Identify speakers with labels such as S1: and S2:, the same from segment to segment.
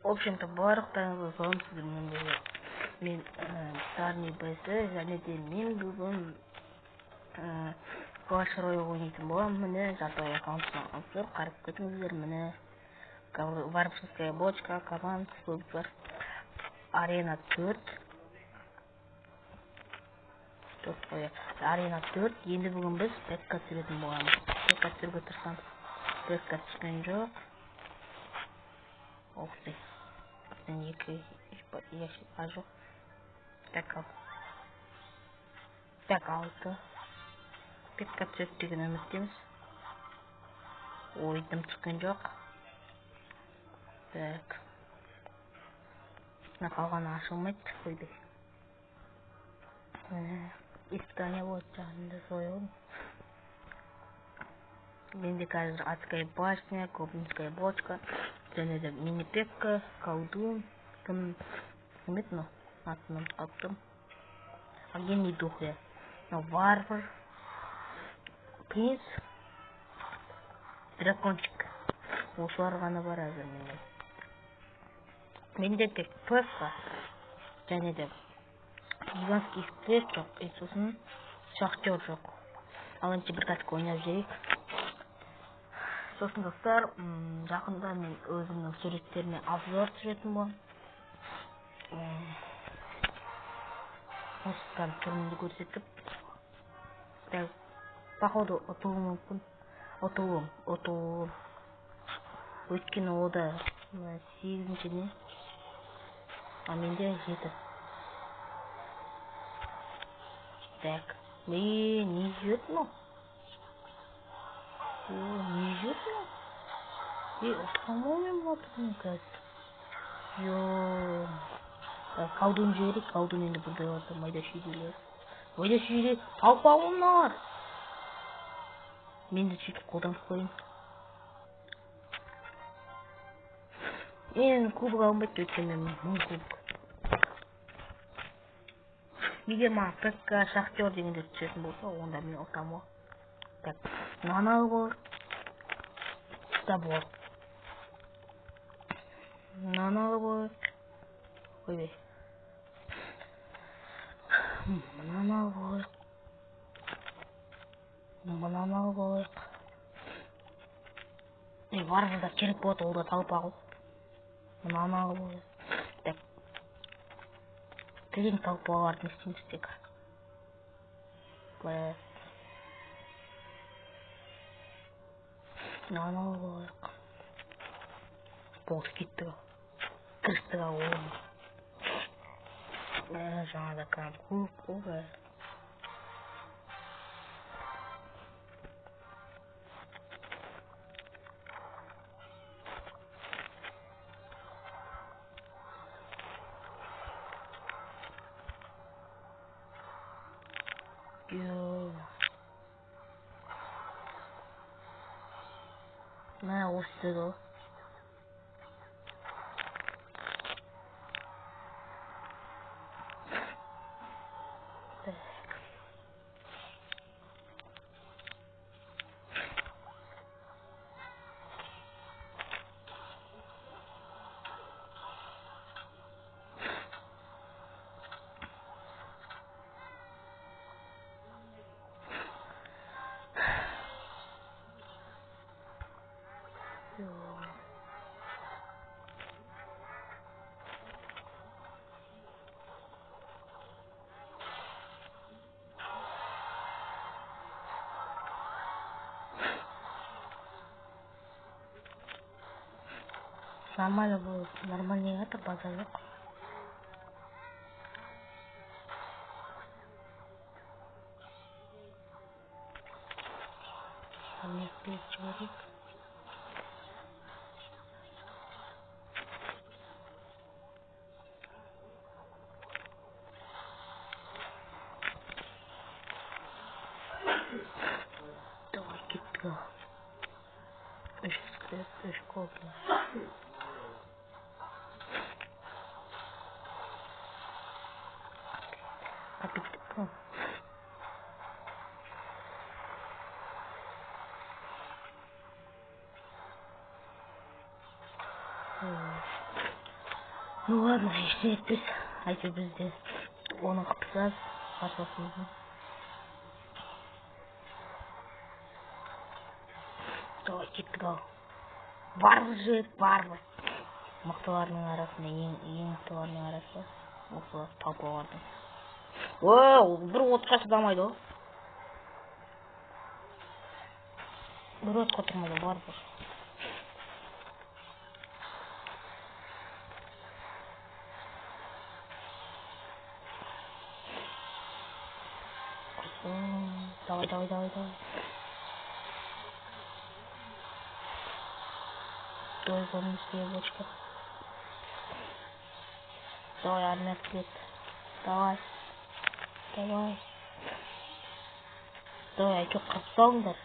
S1: В общем-то, барлықтарыңызға саламатсыздар. Мен Тарни Бесі және де мен бүгін Clash Royale ойнайтын боламын. Міне жарты аккаунтыма алсыздар, қарап кетіңіздер. Міне Варварская бочка, команд, көп бар. Арена 4. Арена 4. Енді бүгін біз бэкка түсіретін боламыз. Бэкка түсіруге тырысамыз. Бэкка түскен жоқ. Оқсы. Мен екі жоқ. Бэк алты. Бэкка түседі деген үміттеміз. Ойдым түскен жоқ. Так. Қалғаны ашылмайды. Қойды. Испания болады жағында сояуын. Менде қазір адская башня, гоблинская бочка, және де мини-пекка, колдун, кім еді, атынан аттым. Гений дух я. Варвар, принц, дракончик. Осылар ғана бар әзір менде. Менде тек пэкка, және де иванский стресс жоқ, сосын шахтер жоқ. Ал енді бір катка ойнап жүрейік. Сосын достар, жақында мен өзімнің суреттеріне обзор түсіретін боламын. Осыдан түрімді көрсетіп, походу ұтылуым мүмкін. Ұтылуым. Өйткені ода 8-ші не, а менде 7. Так, не жет му? Не жет му? По-моему, вот мне кажется. Колдун жіберейік, колдун енді бұндай оларды майда шүйделер. Майда шүйде, талпауымнар! Мен де сөйтіп қолданып қойын. Мен кубок алынбайды, өйткені мен 1000 кубок. Егер маған пэкка, шахтер дегенде түсетін болса, онда мен ұтамын. Так, наналы болыр. Табор. Наналы болыр. Қойбей. Наналы болыр. Наналы болыр. Варварда керек болады, олда талпағыл. Наналы болыр. Так. Тілін талпағыларды істейміз тек. Наналы болыр. Болыс кеттігі. Кірістігі олым. Жаңада қанып көп қолға. Мә осы деді. Нормально будет, нормальный это базовик. А мне 5 человек. Давай, китка. Еще копли. Капитка. Ну ладно, ештеңе етпес. Әйтеуір бізде оны қыпсыз қарсыласымыздың. Давай кеттік ал. Барлық жет, барлық. Мықтыларының арасында ең мықтыларының арасы осы талқылаудың. Бір отқа шыдамайды ғой. Бір отқа тұрмайды барлық. Давай. Давай, бомбистая бочка. Давай, армия след. Давай. Давай, а чё, қапсаңдар?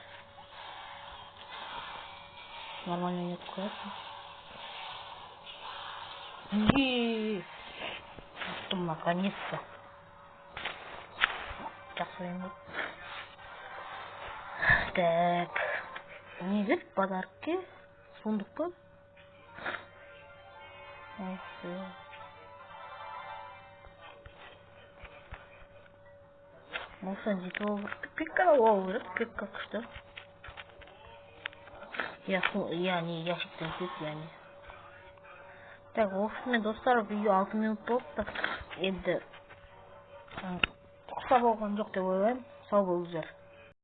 S1: Нормально нет класса. Потом наконец-то. Жақсы. Так. Не берді подарки? Сундук па? Болса жетіп алып пикка алып керек, пикка күшті. Яғни ящиктен көп, яғни. Так, осымен достар, видео 6 минут болыпты. Енді қысқа болған жоқ деп ойлаймын. Сау болыңыздар.